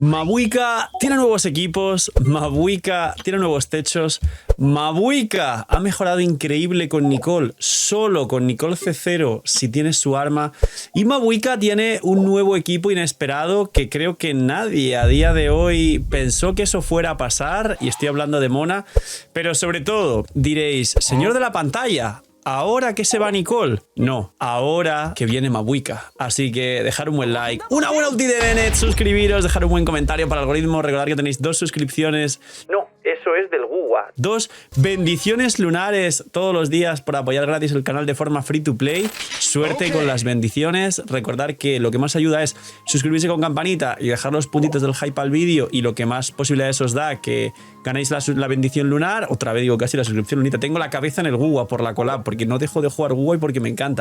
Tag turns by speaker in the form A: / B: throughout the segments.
A: Mabuika tiene nuevos equipos, Mabuika tiene nuevos techos, Mabuika ha mejorado increíble con Nicole, solo con Nicole C0 si tienes su arma, y Mabuika tiene un nuevo equipo inesperado que creo que nadie a día de hoy pensó que eso fuera a pasar, y estoy hablando de Mona, pero sobre todo diréis, señor de la pantalla, ¿ahora que se va Nicole? No, ahora que viene Mabuika. Así que dejar un buen like, una buena ulti de Bennett, suscribiros, dejar un buen comentario para el algoritmo, recordar que tenéis 2 suscripciones. No, eso es del Guwa. 2 bendiciones lunares todos los días por apoyar gratis el canal de forma free to play. Suerte con las bendiciones. Recordar que lo que más ayuda es suscribirse con campanita y dejar los puntitos del hype al vídeo, y lo que más posibilidades os da que ganéis la bendición lunar. Otra vez digo casi la suscripción lunita. Tengo la cabeza en el Guwa por la collab, porque no dejo de jugar Guwa y porque me encanta.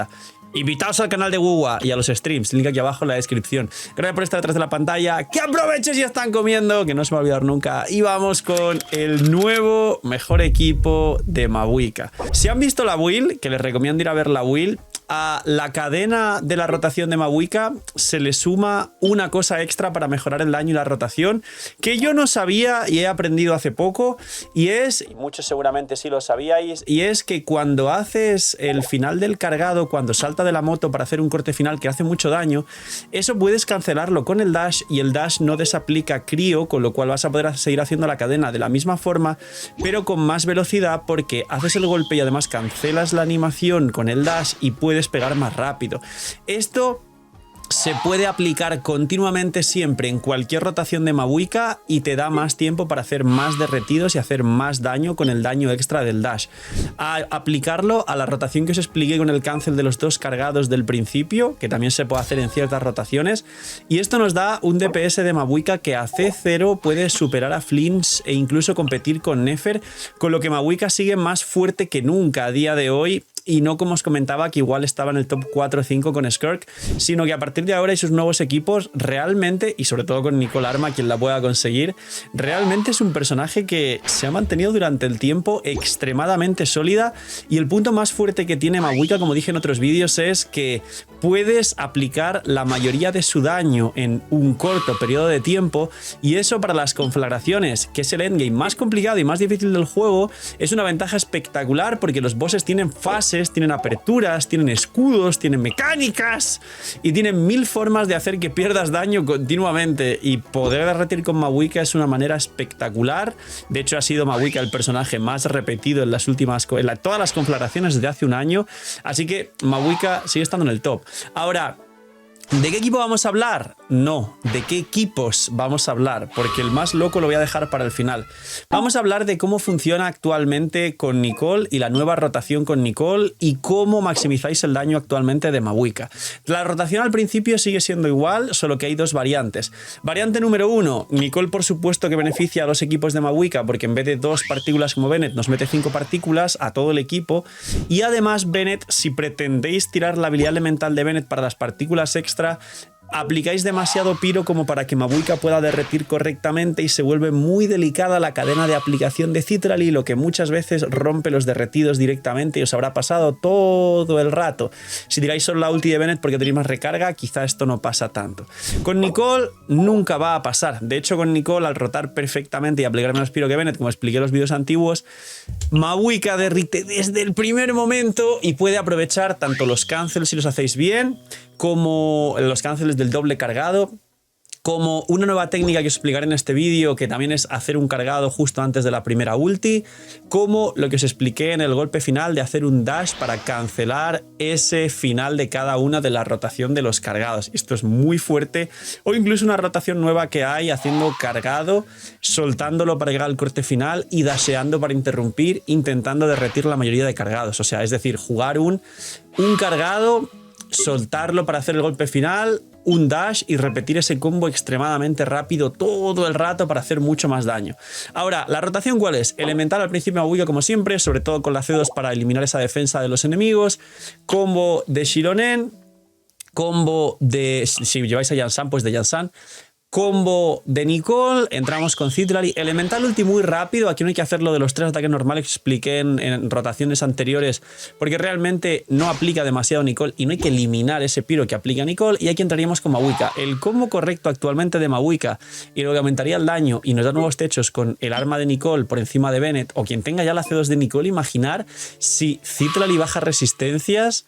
A: Invitaos al canal de Guwa y a los streams, link aquí abajo en la descripción. Gracias por estar detrás de la pantalla. Que aprovechen si están comiendo, que no se me va a olvidar nunca. Y vamos con el nuevo mejor equipo de Mabuika. Si han visto la build, que les recomiendo ir a ver la build, a la cadena de la rotación de Mabuika se le suma una cosa extra para mejorar el daño y la rotación que yo no sabía y he aprendido hace poco, y es, y muchos seguramente sí lo sabíais, y es que cuando haces el final del cargado, cuando salta de la moto para hacer un corte final que hace mucho daño, eso puedes cancelarlo con el dash, y el dash no desaplica crío, con lo cual vas a poder seguir haciendo la cadena de la misma forma pero con más velocidad, porque haces el golpe y además cancelas la animación con el dash y puedes pegar más rápido. Esto se puede aplicar continuamente siempre en cualquier rotación de Mabuika y te da más tiempo para hacer más derretidos y hacer más daño con el daño extra del dash. A aplicarlo a la rotación que os expliqué con el cancel de los 2 cargados del principio, que también se puede hacer en ciertas rotaciones, y esto nos da un DPS de Mabuika que a C0 puede superar a Flinch e incluso competir con Nefer, con lo que Mabuika sigue más fuerte que nunca a día de hoy. Y no como os comentaba, que igual estaba en el top 4 o 5 con Skirk, sino que a partir de ahora y sus nuevos equipos realmente, y sobre todo con Nicole Arma, quien la pueda conseguir, realmente es un personaje que se ha mantenido durante el tiempo extremadamente sólida. Y el punto más fuerte que tiene Mabuika, como dije en otros vídeos, es que puedes aplicar la mayoría de su daño en un corto periodo de tiempo, y eso para las conflagraciones, que es el endgame más complicado y más difícil del juego, es una ventaja espectacular, porque los bosses tienen fases, tienen aperturas, tienen escudos, tienen mecánicas y tienen 1000 formas de hacer que pierdas daño continuamente, y poder derretir con Mabuika es una manera espectacular. De hecho, ha sido Mabuika el personaje más repetido en las últimas, todas las conflagraciones desde hace un año, así que Mabuika sigue estando en el top. Ahora, ¿de qué equipo vamos a hablar? No, ¿de qué equipos vamos a hablar? Porque el más loco lo voy a dejar para el final. Vamos a hablar de cómo funciona actualmente con Nicole y la nueva rotación con Nicole, y cómo maximizáis el daño actualmente de Mabuika. La rotación al principio sigue siendo igual, solo que hay 2 variantes. Variante número 1, Nicole por supuesto que beneficia a los equipos de Mabuika, porque en vez de 2 partículas como Bennett nos mete 5 partículas a todo el equipo, y además Bennett, si pretendéis tirar la habilidad elemental de Bennett para las partículas extra, aplicáis demasiado piro como para que Mabuika pueda derretir correctamente, y se vuelve muy delicada la cadena de aplicación de Citrali, lo que muchas veces rompe los derretidos directamente, y os habrá pasado todo el rato. Si tiráis solo la ulti de Bennett porque tenéis más recarga, quizá esto no pasa tanto. Con Nicole nunca va a pasar. De hecho, con Nicole, al rotar perfectamente y aplicar menos piro que Bennett, como expliqué en los vídeos antiguos, Mabuika derrite desde el primer momento y puede aprovechar tanto los cancels si los hacéis bien, como los canceles del doble cargado, como una nueva técnica que os explicaré en este vídeo, que también es hacer un cargado justo antes de la primera ulti, como lo que os expliqué en el golpe final de hacer un dash para cancelar ese final de cada una de la rotación de los cargados. Esto es muy fuerte. O incluso una rotación nueva que hay, haciendo cargado, soltándolo para llegar al corte final y dasheando para interrumpir, intentando derretir la mayoría de cargados. O sea, es decir, jugar un cargado, soltarlo para hacer el golpe final, un dash y repetir ese combo extremadamente rápido todo el rato para hacer mucho más daño. Ahora, ¿la rotación cuál es? Elemental al principio Mabuika como siempre, sobre todo con la C2 para eliminar esa defensa de los enemigos, combo de Shironen, combo de, si lleváis a Yansan, pues de Yansan, Combo de Nicole, entramos con Citlalli. Elemental ulti muy rápido, aquí no hay que hacer lo de los 3 ataques normales que expliqué en rotaciones anteriores, porque realmente no aplica demasiado Nicole y no hay que eliminar ese piro que aplica Nicole, y aquí entraríamos con Mavuika. El combo correcto actualmente de Mavuika y lo que aumentaría el daño y nos da nuevos techos con el arma de Nicole por encima de Bennett, o quien tenga ya la C2 de Nicole, imaginar si Citlalli baja resistencias,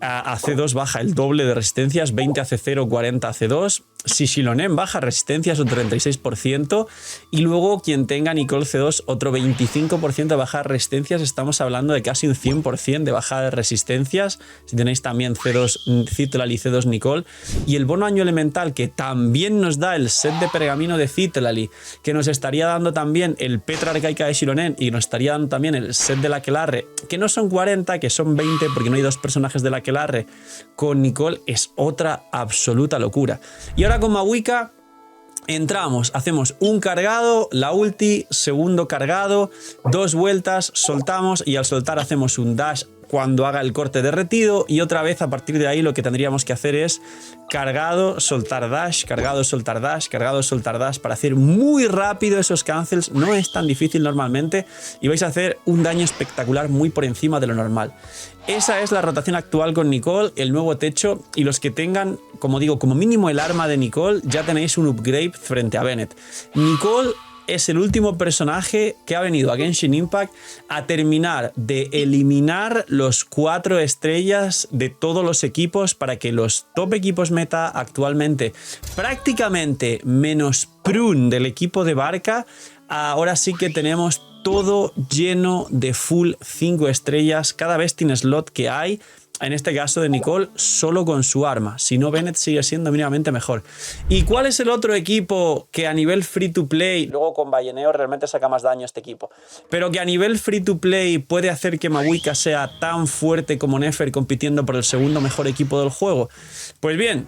A: a C2 baja el doble de resistencias, 20 a C0, 40 a C2. Si Xilonen baja resistencias un 36%, y luego quien tenga Nicole C2 otro 25% de baja de resistencias, estamos hablando de casi un 100% de bajada de resistencias. Si tenéis también C2 Citlalli, C2 Nicole, y el bono año elemental que también nos da el set de pergamino de Citlalli, que nos estaría dando también el Petra arcaica de Xilonen y nos estaría dando también el set de la Aquelarre, que no son 40, que son 20 porque no hay 2 personajes de la Aquelarre con Nicole, es otra absoluta locura. Y ahora con Mavuika entramos, hacemos un cargado, la ulti, segundo cargado, 2 vueltas, soltamos, y al soltar hacemos un dash cuando haga el corte derretido, y otra vez a partir de ahí lo que tendríamos que hacer es cargado, soltar dash, cargado, soltar dash, cargado, soltar dash, para hacer muy rápido esos cancels. No es tan difícil normalmente y vais a hacer un daño espectacular muy por encima de lo normal. Esa es la rotación actual con Nicole, el nuevo techo, y los que tengan, como digo, como mínimo el arma de Nicole, ya tenéis un upgrade frente a Bennett. Nicole es el último personaje que ha venido a Genshin Impact a terminar de eliminar los 4 estrellas de todos los equipos, para que los top equipos meta actualmente, prácticamente menos Prune del equipo de Barca, ahora sí que tenemos todo lleno de full 5 estrellas. Cada vesting slot que hay, en este caso de Nicole, solo con su arma. Si no, Bennett sigue siendo mínimamente mejor. ¿Y cuál es el otro equipo que a nivel free to play, luego con Valleneo realmente saca más daño este equipo, pero que a nivel free to play puede hacer que Mavuika sea tan fuerte como Nefer compitiendo por el segundo mejor equipo del juego? Pues bien,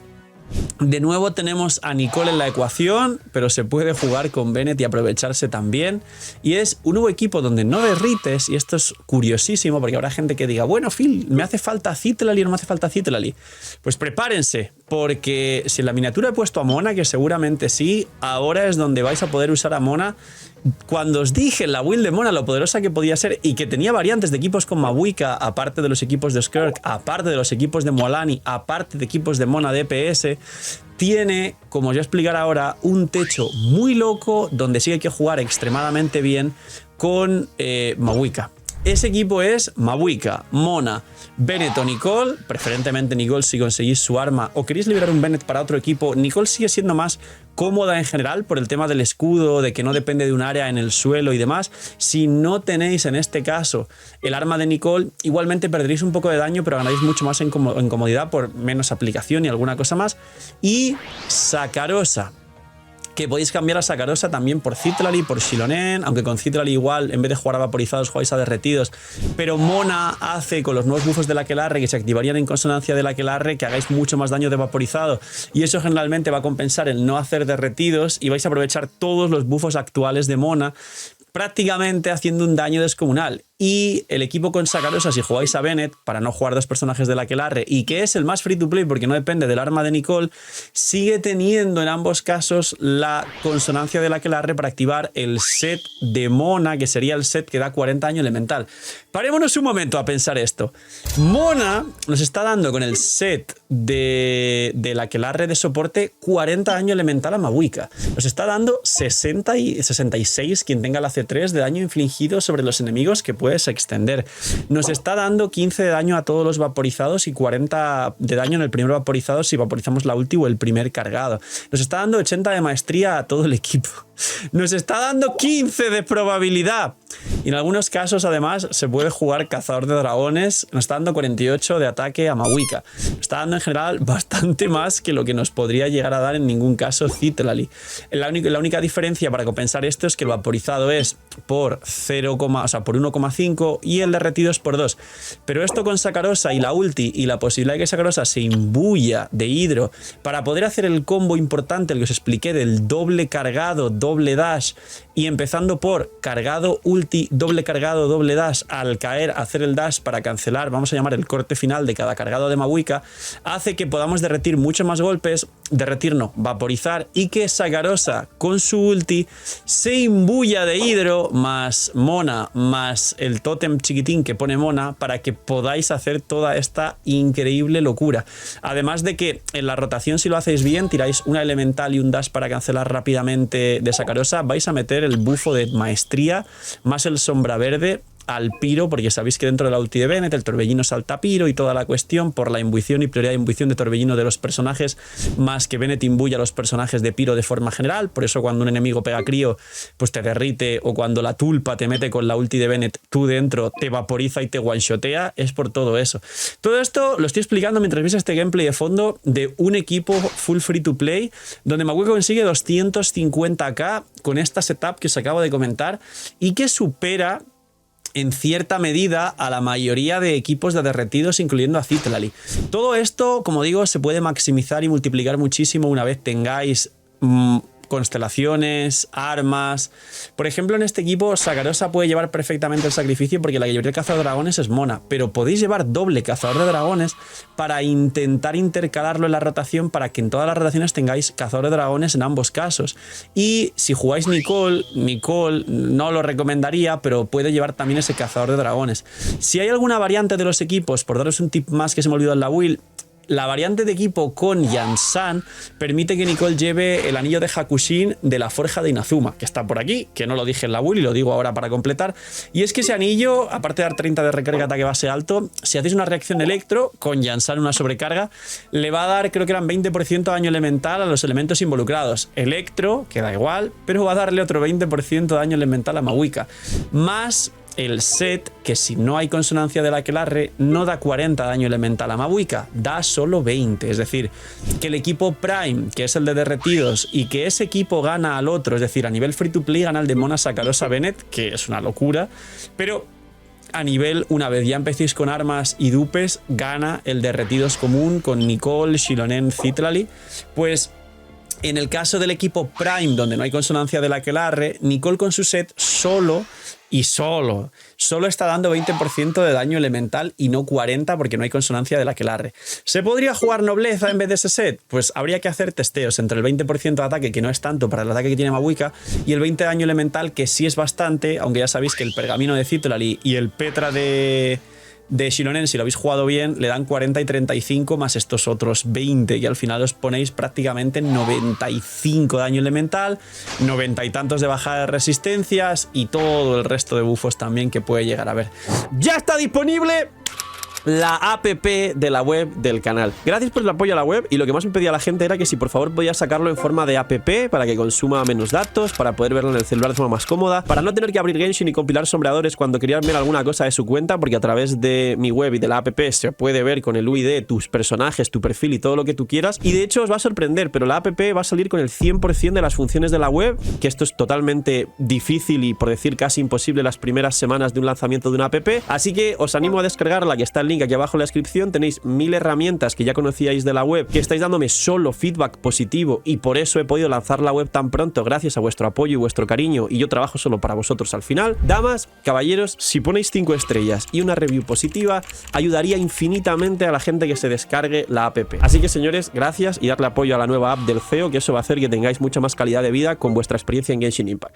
A: de nuevo tenemos a Nicole en la ecuación, pero se puede jugar con Bennett y aprovecharse también. Y es un nuevo equipo donde no derrites, y esto es curiosísimo porque habrá gente que diga, bueno, Phil, me hace falta Citlalli o no me hace falta Citlalli. Pues prepárense, porque si en la miniatura he puesto a Mona, que seguramente sí, ahora es donde vais a poder usar a Mona. Cuando os dije la build de Mona, lo poderosa que podía ser, y que tenía variantes de equipos con Mavuika, aparte de los equipos de Skirk, aparte de los equipos de Mualani, aparte de equipos de Mona DPS, tiene, como os voy a explicar ahora, un techo muy loco donde sí hay que jugar extremadamente bien con Mavuika. Ese equipo es Mavuika, Mona, Bennett o Nicole, preferentemente Nicole si conseguís su arma, o queréis liberar un Bennett para otro equipo. Nicole sigue siendo más cómoda en general por el tema del escudo, de que no depende de un área en el suelo y demás. Si no tenéis en este caso el arma de Nicole, igualmente perderéis un poco de daño, pero ganaréis mucho más en comodidad por menos aplicación y alguna cosa más. Y Sakarosa, que podéis cambiar a Sakarosa también por Citlalli, por Xilonen, aunque con Citlalli igual en vez de jugar a vaporizados jugáis a derretidos, pero Mona hace con los nuevos buffos de la Aquelarre, que se activarían en consonancia de la Aquelarre, que hagáis mucho más daño de vaporizado, y eso generalmente va a compensar el no hacer derretidos, y vais a aprovechar todos los buffos actuales de Mona, prácticamente haciendo un daño descomunal. Y el equipo con Sakarosa, si jugáis a Bennett, para no jugar 2 personajes de la Aquelarre, y que es el más free to play porque no depende del arma de Nicole, sigue teniendo en ambos casos la consonancia de la Aquelarre para activar el set de Mona, que sería el set que da 40 daño elemental. Parémonos un momento a pensar esto. Mona nos está dando con el set de la Aquelarre de soporte 40 daño elemental a Mavuika. Nos está dando 60 y 66 quien tenga la C3 de daño infligido sobre los enemigos, que puedes extender. Nos está dando 15 de daño a todos los vaporizados y 40 de daño en el primer vaporizado si vaporizamos la ulti o el primer cargado. Nos está dando 80 de maestría a todo el equipo. Nos está dando 15 de probabilidad. Y en algunos casos además se puede jugar cazador de dragones. Nos está dando 48 de ataque a Mavuika. Nos está dando en general bastante más que lo que nos podría llegar a dar en ningún caso Citlalli. La única diferencia para compensar esto es que el vaporizado es por 0, o sea, por 1,5 y el derretido es por 2. Pero esto con Sakarosa y la ulti y la posibilidad de que Sakarosa se imbuya de hidro para poder hacer el combo importante, el que os expliqué del doble cargado, doble dash, y empezando por cargado ulti, doble cargado, doble dash, al caer hacer el dash para cancelar, vamos a llamar el corte final de cada cargado de Mavuika, hace que podamos derretir muchos más golpes, derretir no, vaporizar, y que Sakarosa con su ulti se imbuya de hidro más Mona más el tótem chiquitín que pone Mona para que podáis hacer toda esta increíble locura. Además de que en la rotación, si lo hacéis bien, tiráis una elemental y un dash para cancelar rápidamente de Sakarosa, vais a meter el bufo de maestría más el sombra verde al Piro, porque sabéis que dentro de la ulti de Bennett el Torbellino salta a Piro y toda la cuestión por la imbuición y prioridad de imbuición de Torbellino de los personajes, más que Bennett imbuye a los personajes de Piro de forma general. Por eso cuando un enemigo pega crío, pues te derrite, o cuando la tulpa te mete con la ulti de Bennett, tú dentro te vaporiza y te one-shotea, es por todo eso. Todo esto lo estoy explicando mientras veis este gameplay de fondo de un equipo full free to play, donde Mavuika consigue 250k con esta setup que os acabo de comentar y que supera en cierta medida a la mayoría de equipos de derretidos, incluyendo a Citlali. Todo esto, como digo, se puede maximizar y multiplicar muchísimo una vez tengáis constelaciones, armas. Por ejemplo, en este equipo Sakarosa puede llevar perfectamente el sacrificio porque la que llevaría el cazador de dragones es Mona, pero podéis llevar doble cazador de dragones para intentar intercalarlo en la rotación, para que en todas las rotaciones tengáis cazador de dragones en ambos casos. Y si jugáis Nicole no lo recomendaría, pero puede llevar también ese cazador de dragones. Si hay alguna variante de los equipos, por daros un tip más que se me olvidó en la build, la variante de equipo con Yansan permite que Nicole lleve el anillo de Hakushin de la forja de Inazuma, que está por aquí, que no lo dije en la build y lo digo ahora para completar. Y es que ese anillo, aparte de dar 30 de recarga ataque base alto, si hacéis una reacción electro con Yansan, una sobrecarga, le va a dar, creo que eran 20% de daño elemental a los elementos involucrados. Electro, que da igual, pero va a darle otro 20% de daño elemental a Mavuika. Más el set, que si no hay consonancia del aquelarre, no da 40 daño elemental a Mavuika, da solo 20. Es decir, que el equipo Prime, que es el de derretidos, y que ese equipo gana al otro, es decir, a nivel free to play gana el de Mona, Sakarosa, Bennett, que es una locura, pero a nivel, una vez ya empecéis con armas y dupes, gana el derretidos común con Nicole, Xilonen, Citlali. Pues en el caso del equipo Prime, donde no hay consonancia del aquelarre, Nicole con su set solo está dando 20% de daño elemental y no 40% porque no hay consonancia del aquelarre. ¿Se podría jugar nobleza en vez de ese set? Pues habría que hacer testeos entre el 20% de ataque, que no es tanto para el ataque que tiene Mavuika, y el 20% de daño elemental, que sí es bastante, aunque ya sabéis que el pergamino de Citlali y el Petra de Xilonen, si lo habéis jugado bien, le dan 40 y 35 más estos otros 20, y al final os ponéis prácticamente 95 daño elemental, 90 y tantos de bajada de resistencias y todo el resto de bufos también que puede llegar a ver. ¡Ya está disponible la app de la web del canal! Gracias por el apoyo a la web, y lo que más me pedía la gente era que si por favor podía sacarlo en forma de app para que consuma menos datos, para poder verlo en el celular de forma más cómoda, para no tener que abrir Genshin y compilar sombreadores cuando querían ver alguna cosa de su cuenta, porque a través de mi web y de la app se puede ver con el UID tus personajes, tu perfil y todo lo que tú quieras. Y de hecho os va a sorprender, pero la app va a salir con el 100% de las funciones de la web, que esto es totalmente difícil y por decir casi imposible las primeras semanas de un lanzamiento de una app. Así que os animo a descargarla, que está el link aquí abajo en la descripción. Tenéis 1000 herramientas que ya conocíais de la web, que estáis dándome solo feedback positivo, y por eso he podido lanzar la web tan pronto, gracias a vuestro apoyo y vuestro cariño, y yo trabajo solo para vosotros al final. Damas, caballeros, si ponéis 5 estrellas y una review positiva, ayudaría infinitamente a la gente que se descargue la app. Así que, señores, gracias, y darle apoyo a la nueva app del CEO, que eso va a hacer que tengáis mucha más calidad de vida con vuestra experiencia en Genshin Impact.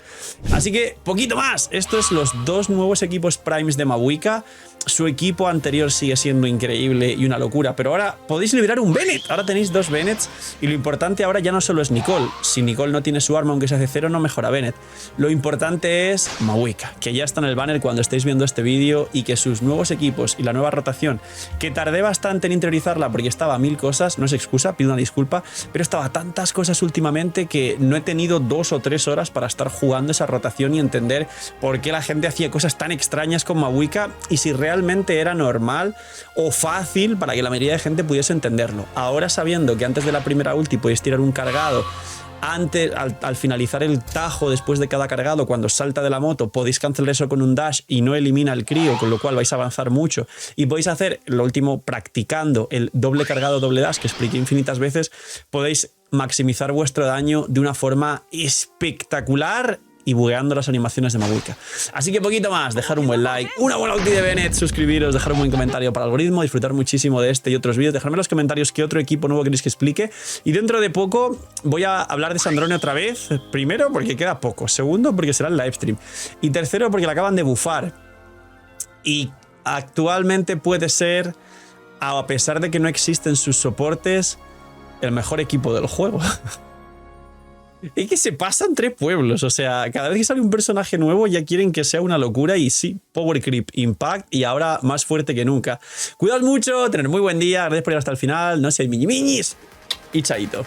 A: Así que, poquito más. Estos los dos nuevos equipos Primes de Mavuika. Su equipo anterior sigue siendo increíble y una locura, pero ahora podéis liberar un Bennett. Ahora tenéis 2 Bennets, y lo importante ahora ya no solo es Nicole. Si Nicole no tiene su arma, aunque se hace 0, no mejora Bennett. Lo importante es Mavuika, que ya está en el banner cuando estéis viendo este vídeo, y que sus nuevos equipos y la nueva rotación, que tardé bastante en interiorizarla porque estaba a 1000 cosas, no es excusa, pido una disculpa, pero estaba a tantas cosas últimamente que no he tenido 2 o 3 horas para estar jugando esa rotación y entender por qué la gente hacía cosas tan extrañas con Mavuika, y si realmente era normal o fácil para que la mayoría de gente pudiese entenderlo. Ahora, sabiendo que antes de la primera ulti podéis tirar un cargado, antes, al finalizar el tajo después de cada cargado, cuando salta de la moto, podéis cancelar eso con un dash y no elimina el crío, con lo cual vais a avanzar mucho, y podéis hacer lo último practicando el doble cargado, doble dash, que expliqué infinitas veces. Podéis maximizar vuestro daño de una forma espectacular y bugueando las animaciones de Mabuika. Así que poquito más, dejar un buen like, una buena ulti de Bennett, suscribiros, dejar un buen comentario para el algoritmo, disfrutar muchísimo de este y otros vídeos, dejarme en los comentarios qué otro equipo nuevo queréis que explique. Y dentro de poco voy a hablar de Sandrone otra vez. Primero, porque queda poco. Segundo, porque será el livestream. Y tercero, porque la acaban de bufar. Y actualmente puede ser, a pesar de que no existen sus soportes, el mejor equipo del juego. Es que se pasan 3 pueblos, o sea, cada vez que sale un personaje nuevo ya quieren que sea una locura y sí, Power Creep, Impact y ahora más fuerte que nunca. Cuidaos mucho, tener muy buen día, gracias por ir hasta el final, no seáis miñis y chaito.